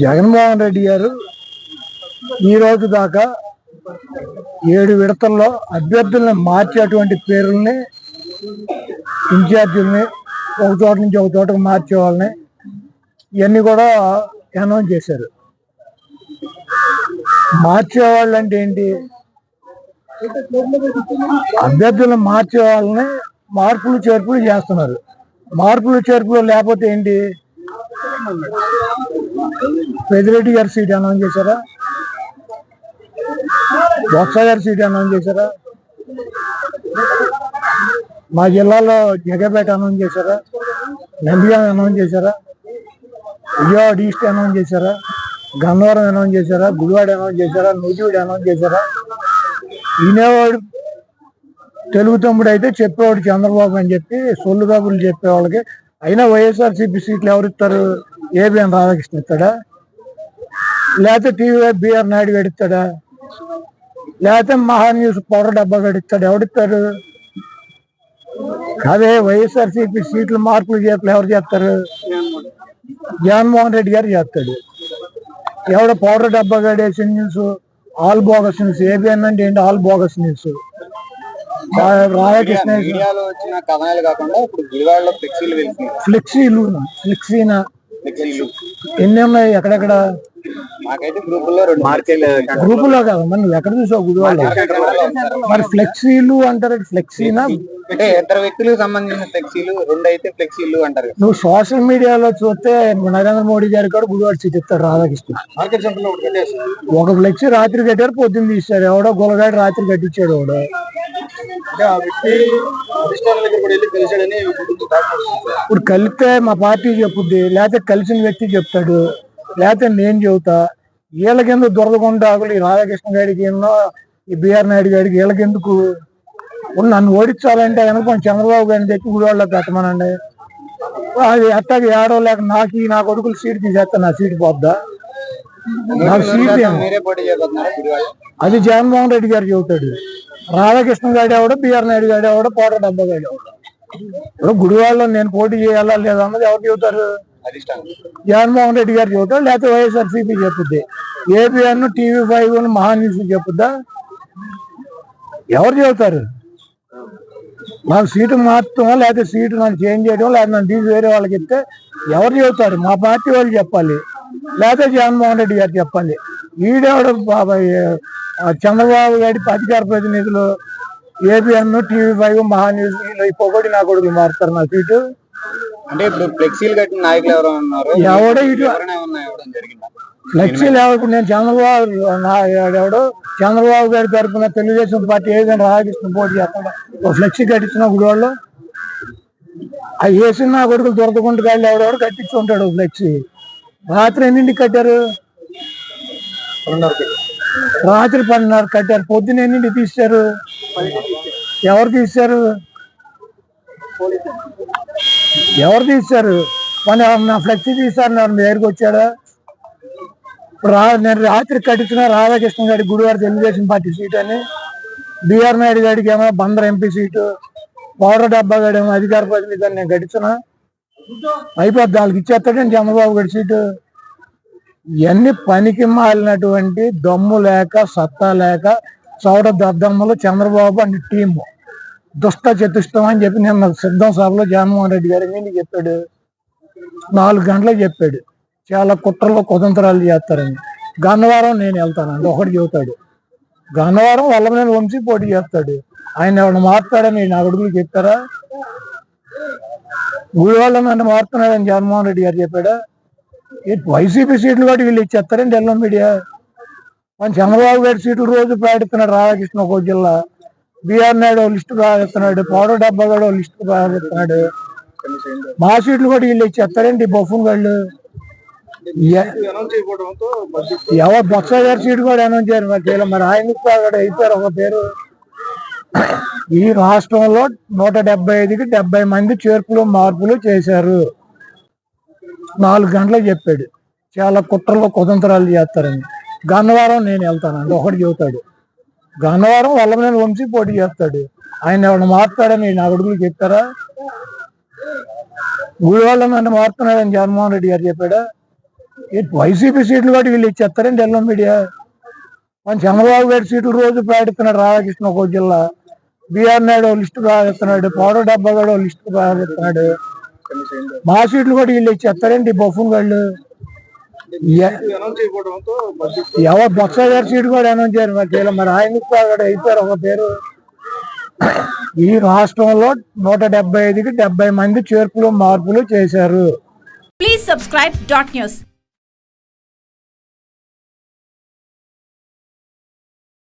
జగన్మోహన్ రెడ్డి గారు ఈ రోజు దాకా 7 విడతల్లో అభ్యర్థులను మార్చేటువంటి పేర్లని, ఇన్ఛార్జీలని ఒక చోట నుంచి ఒక చోటకు మార్చే వాళ్ళని ఇవన్నీ కూడా అనౌన్స్ చేశారు. మార్చేవాళ్ళు అంటే ఏంటి? అభ్యర్థులను మార్చే వాళ్ళని మార్పులు చేర్పులు చేస్తున్నారు. మార్పులు చేర్పులు లేకపోతే ఏంటి? పెద్దిరెడ్డి గారి సీట్ అనౌన్స్ చేశారా? బొత్స గారి సీట్ అనౌన్స్ చేశారా? మా జిల్లాలో జగపేట అనౌన్స్ చేశారా? నంద్యాల అనౌన్స్ చేశారా? విజయవాడ ఈస్ట్ అనౌన్స్ చేశారా? గన్నవరం అనౌన్స్ చేశారా? గుడివాడ అనౌన్స్ చేశారా? నూజివీడు అనౌన్స్ చేశారా? వినేవాడు తెలుగు తమ్ముడు అయితే చెప్పేవాడు చంద్రబాబు అని చెప్పి సొల్లు కబుర్లు చెప్పేవాళ్ళకి. అయినా వైఎస్ఆర్సీపీ సీట్లు ఎవరిస్తారు? ఏబిఎన్ రాధాకృష్ణ ఇస్తాడా? లేకపోతే టీవీ బిఆర్ నాయుడు గడిస్తాడా? లేకపోతే మహాన్యూస్ పౌడర్ డబ్బా గడిస్తాడు? ఎవడిస్తారు? అదే వైఎస్ఆర్సీపీ సీట్లు మార్పులు చేపలు ఎవరు చేస్తారు? జగన్మోహన్ రెడ్డి గారు చేస్తాడు. ఎవడ పౌడర్ డబ్బా గడేసి news all bogus news. ABN అంటే ఏంటి? All bogus news. రాధాకృష్ణ ఫ్లెక్సీనా ఎన్ని ఉన్నాయి? ఎక్కడెక్కడ? గ్రూపులో కాదు, మరి నువ్వు ఎక్కడ చూసావు? గుడివాడ. మరి ఫ్లెక్సీలు అంటారు. ఫ్లెక్సీనా? ఇద్దరు వ్యక్తులకు సంబంధించిన ఫ్లెక్సీలు, 2 అయితే ఫ్లెక్సీలు అంటారు. నువ్వు సోషల్ మీడియాలో చూస్తే నరేంద్ర మోడీ గారు కూడా గుడివాడ సీట్ ఇస్తాడు రాధాకృష్ణ. ఒక ఫ్లెక్సీ రాత్రి కట్టారు, పొద్దున్న తీశారు. ఎవడో గులగాడు రాత్రి కట్టించాడు. ఎవడో ఇప్పుడు కలిస్తే మా పార్టీ చెప్పుద్ది, లేకపోతే కలిసిన వ్యక్తి చెప్తాడు, లేకపోతే నేను చెబుతా. వీళ్ళకెందుకు దొరదకొండాకులు? ఈ రాధాకృష్ణ గారికి ఎన్నో, ఈ బిఆర్ నాయుడు గారికి వీళ్ళకెందుకు? నన్ను ఓడించాలంటే కనుక చంద్రబాబు గారిని తెచ్చి గుడివాడలో పెట్టమనండి. అది అట్టాకి ఏడో లేక నా కొడుకులు సీట్ తీసేస్తా, నా సీట్ పోద్దా? నాకు సీట్ అది జగన్మోహన్ రెడ్డి గారు చెబుతాడు. రాధాకృష్ణ గారి ఎవడో, బిఆర్ నాయుడు గారి ఎవడో, పోట డబ్బా గారి ఎవడో. ఇప్పుడు గుడివాడలో నేను పోటీ చేయాలా లేదా అన్నది ఎవరు చెబుతారు? జగన్మోహన్ రెడ్డి గారు చెబుతారు, లేకపోతే వైఎస్ఆర్సీపీ చెప్పుద్ది. ఏబిఎన్, TV5, మహాన్యూస్ చెప్పుద్దా? ఎవరు చెబుతారు? నాకు సీటు మార్చడం, లేకపోతే సీటు నన్ను చేంజ్ చేయడం, లేకపోతే నన్ను తీసి వేరే వాళ్ళకి ఇస్తే ఎవరు చెబుతారు? మా పార్టీ వాళ్ళు చెప్పాలి, లేకపోతే జగన్మోహన్ రెడ్డి గారు చెప్పాలి. ఈడేవాడు చంద్రబాబు గారి అధికార ప్రతినిధులు ఏబిఎన్, TV5, మహాన్యూస్ ఈ పొగడి నా కొడుకులు మారుతారు నా సీటు. అంటే ఇప్పుడు ఫ్లెక్సీలు కట్టిన నాయకులు ఎవరో ఉన్నారు. ఎవడో ఇటు ఫ్లెక్సీలు ఎవరు? నేను చంద్రబాబు గారి తరఫున తెలుగుదేశం పార్టీ ఏదైనా రాధాకృష్ణ పోటీ చేస్తాడు. ఒక ఫ్లెక్సీ కట్టించిన గుడివాళ్ళు అవి వేసిన నా కొడుకులు దొరకకుండా కాళ్ళు ఎవడెవడు కట్టించి ఉంటాడు ఫ్లెక్సీ. రాత్రి ఎన్నింటికి కట్టారు? రాత్రి 10:30 కట్టారు. పొద్దున్న ఎన్నింటికి తీశారు? ఎవరు తీశారు? ఎవరు తీశారు? నా ఫ్లెక్సీ తీశారు, నా దగ్గరికి వచ్చాడా? నేను రాత్రి కట్టించిన రాధాకృష్ణ గారి గుడివాడ తెలుగుదేశం పార్టీ సీట్ అని, బిఆర్ నాయుడు గారికి ఏమో బందర్ ఎంపీ సీటు, పౌడర్ డబ్బా గారి ఏమో అధికార ప్రతినిధి అని నేను గడిచిన అయిపోద్ది. వాళ్ళకి ఇచ్చేస్తాడని చంద్రబాబు గారి సీటు. ఇవన్నీ పనికి మాలినటువంటి దమ్ము లేక, సత్తా లేక, చౌడ దద్దమ్మలు చంద్రబాబు అని టీము దుష్ట చతుష్టం అని చెప్పి నిన్న సిద్ధం సభలో జగన్మోహన్ రెడ్డి గారు ఏంటి చెప్పాడు? 4 గంటలకు చెప్పాడు. చాలా కుట్రలో కుతంత్రాలు చేస్తారని. గన్నవరం నేను వెళ్తానండి ఒకటి చెబుతాడు. గన్నవరం వల్లభనేని వంశీ పోటీ చేస్తాడు. ఆయన ఎవరిని మారుతాడని నా కొడుకులు చెప్తారా? గుడివాళ్ళ నన్ను మారుతున్నాడని జగన్మోహన్ రెడ్డి గారు చెప్పాడా? వైసీపీ సీట్లు కూడా వీళ్ళు ఇచ్చేస్తారండి ఎల్లో మీడియా. మన చంద్రబాబు గారి సీట్లు రోజు ప్రకటిస్తున్నాడు రాధాకృష్ణ ఒక జిల్లా, బిఆర్ నాయుడు లిస్టు ప్రకటిస్తున్నాడు, పౌడర్ డబ్బా కూడా లిస్టు ప్రకటిస్తున్నాడు. మా సీట్లు కూడా వీళ్ళు ఇచ్చేస్తారండి బొఫన్ వాళ్ళు. ఎవరు బొత్స గారి సీటు కూడా అనౌన్స్ చేయరు. మరి ఆయనకు అయిపోయారు ఒక పేరు. ఈ రాష్ట్రంలో 175కి 70 మంది చేర్పులు మార్పులు చేశారు. 4 గంటలకు చెప్పాడు. చాలా కుట్రలో కుతంత్రాలు చేస్తారని. గన్నవరం నేను వెళ్తానండి ఒకటి చెబుతాడు. గన్నవరం వల్లభనేని వంశీ పోటీ చేస్తాడు. ఆయన ఎవరిని మారుతాడని నా కొడుకులు చెప్తారా? గుడివాళ్ళ నన్ను మారుతున్నాడని జగన్మోహన్ రెడ్డి గారు చెప్పాడా? వైసీపీ సీట్లు కూడా వీళ్ళు ఇచ్చేస్తారండి ఎల్లో మీడియా. మన చంద్రబాబు గారి సీట్లు రోజు ప్రకటిస్తున్నాడు రాధాకృష్ణ ఒక జిల్లా, బిఆర్ నాయుడు లిస్టు ప్రకటిస్తున్నాడు, పౌడర్ డబ్బా కూడా లిస్టు ప్రకటిస్తున్నాడు. మా సీట్లు కూడా వీళ్ళు ఇచ్చేస్తారండి బఫూన్ వాళ్ళు. ఎవరు బొత్స గారి సీటు కూడా అనౌన్స్ చేయరు మరి ఆయనకు అయిపోయారు ఒక పేరు. ఈ రాష్ట్రంలో 175కి 70 మంది చేర్పులు మార్పులు చేశారు. Please subscribe .news.